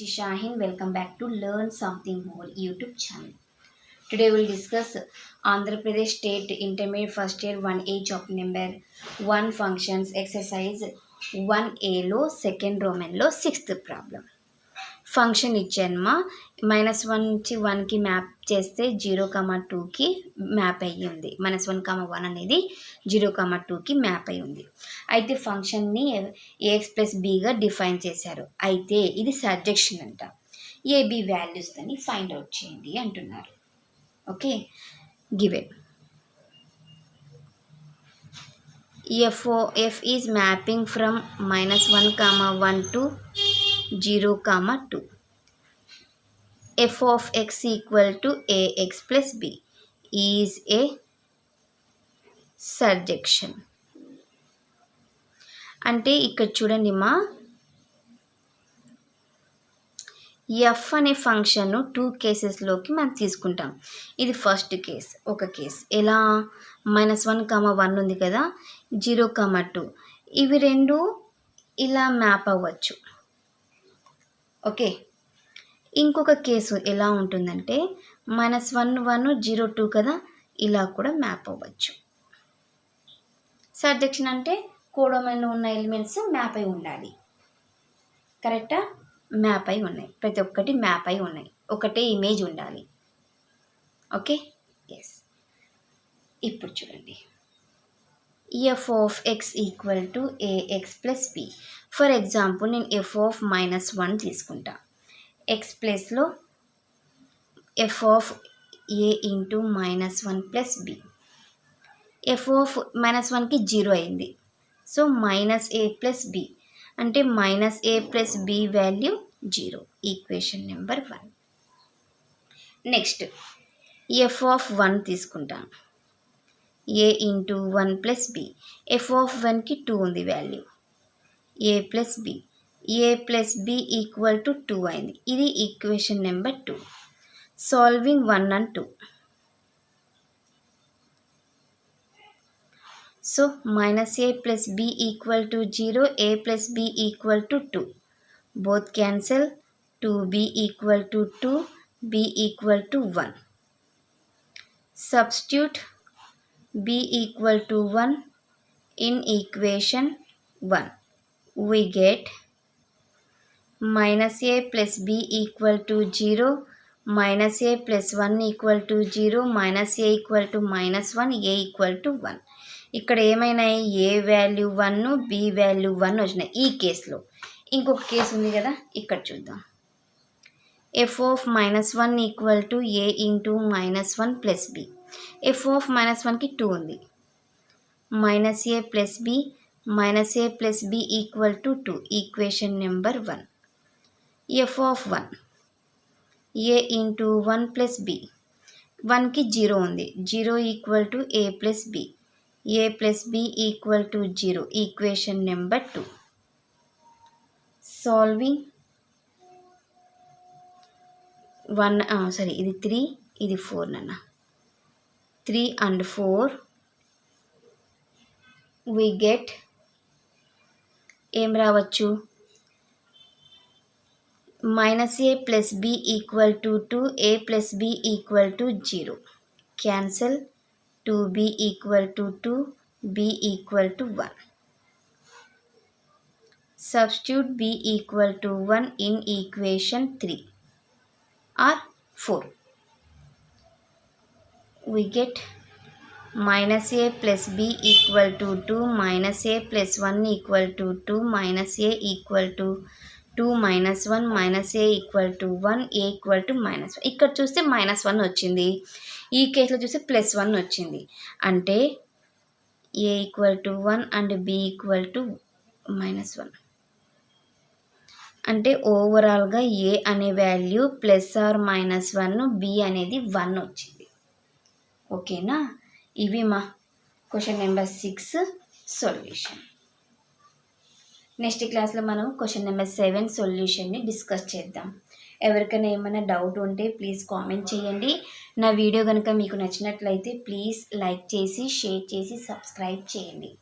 is Shahin. Welcome back to Learn Something More YouTube channel. Today we'll discuss Andhra Pradesh State Intermediate First Year 1A Chapter Number 1 Functions Exercise 1A లో second రోమన్లో 6th problem. Function ఇచ్చానమా -1 నుంచి 1కి map చేస్తే 0,2కి map అయ్యి ఉంది. -1,1 అనేది 0,2కి map అయ్యి ఉంది. అయితే ఫంక్షన్ని ax + bగా డిఫైన్ చేశారు. అయితే ఇది సర్జెక్షన్ అంట. ఏబి వాల్యూస్ని ఫైండ్ అవుట్ చేయండి అంటున్నారు. Okay, given f is mapping from -1,1 to 0,2. f of x equal to ax plus b is a surjection. అంటే ఇక్కడ చూడండి మా ఎఫ్ అనే ఫంక్షన్ 2 కేసెస్లోకి మనం తీసుకుంటాం. ఇది ఫస్ట్ కేస్, ఒక కేస్. ఎలా -1,1 ఉంది కదా, 0,2 ఇవి రెండు ఇలా మ్యాప్ అవ్వచ్చు. ఓకే, ఇంకొక కేసు ఎలా ఉంటుందంటే -1,1 0,2 కదా, ఇలా కూడా మ్యాప్ అవ్వచ్చు. సర్జెక్షన్ అంటే కోడొమైన్లో ఉన్న ఎలిమెంట్స్ మ్యాప్ అయి ఉండాలి. కరెక్టా? మ్యాప్ అయి ఉన్నాయి, ప్రతి ఒక్కటి మ్యాప్ అయి ఉన్నాయి, ఒకటే ఇమేజ్ ఉండాలి. Okay, yes. ఇప్పుడు చూడండి, f of x equal to ax plus b. For example నేను f of -1 తీసుకుంటా. x ప్లేస్లో f of a into -1 plus b. f of -1కి 0 అయింది, సో -a plus b అంటే -a plus b value 0. Equation number 1. Next f of 1 తీసుకుంటాను. a into 1 plus b. f of 1కి 2 ఉంది value. a plus b. a plus b equal to 2 అయింది. ఇది equation number 2. Solving 1 and 2. So -a plus b equal to 0, a plus b equal to 2. Both cancel. 2b equal to 2, b equal to 1. Substitute b equal to 1 in equation 1. We get -a plus b equal to 0, -a plus 1 equal to 0, -a equal to -1, a equal to 1. ఇక్కడ ఏమైనాయి, ఏ value 1, B value 1 వచ్చినాయి ఈ కేసులో. ఇంకొక case ఉంది కదా, ఇక్కడ చూద్దాం. f of -1 equal to a into -1 plus b. f of -1కి 2 ఉంది. -a plus b, -a plus b equal to 2. Equation number 1. f of 1 a into 1 plus b. 1కి 0 ఉంది. 0 equal to a plus b. a plus b equal to 0. Equation number 2. Solving 1 ఇది 3, ఇది 4 నాన్న. 3 and 4 we get ఏం రావచ్చు, -a plus b equal to 2, a plus b equal to 0. Cancel. 2b equal to 2, b equal to 1. Substitute b equal to 1 in equation 3 or 4. We get -a plus b equal to 2, -a plus 1 equal to 2, -a equal to 2 -1, -a equal to 1, a equal to -1. ఇక్కడ చూస్తే -1 వచ్చింది, ఈ కేసులో చూస్తే +1 వచ్చింది. అంటే a equal to 1 and b equal to -1. అంటే ఓవరాల్గా ఏ అనే వాల్యూ +or-1, b అనేది 1 వచ్చింది. ఓకేనా? ఇవి మా క్వశ్చన్ నెంబర్ 6 సొల్యూషన్. నెక్స్ట్ క్లాస్లో మనం క్వశ్చన్ నెంబర్ 7 సొల్యూషన్ని డిస్కస్ చేద్దాం. ఎవరికైనా ఏమైనా డౌట్ ఉంటే ప్లీజ్ కామెంట్ చేయండి. నా వీడియో కనుక మీకు నచ్చినట్లయితే ప్లీజ్ లైక్ చేసి, షేర్ చేసి, సబ్స్క్రైబ్ చేయండి.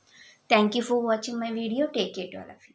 Thank you for watching my video. Take care to all of you.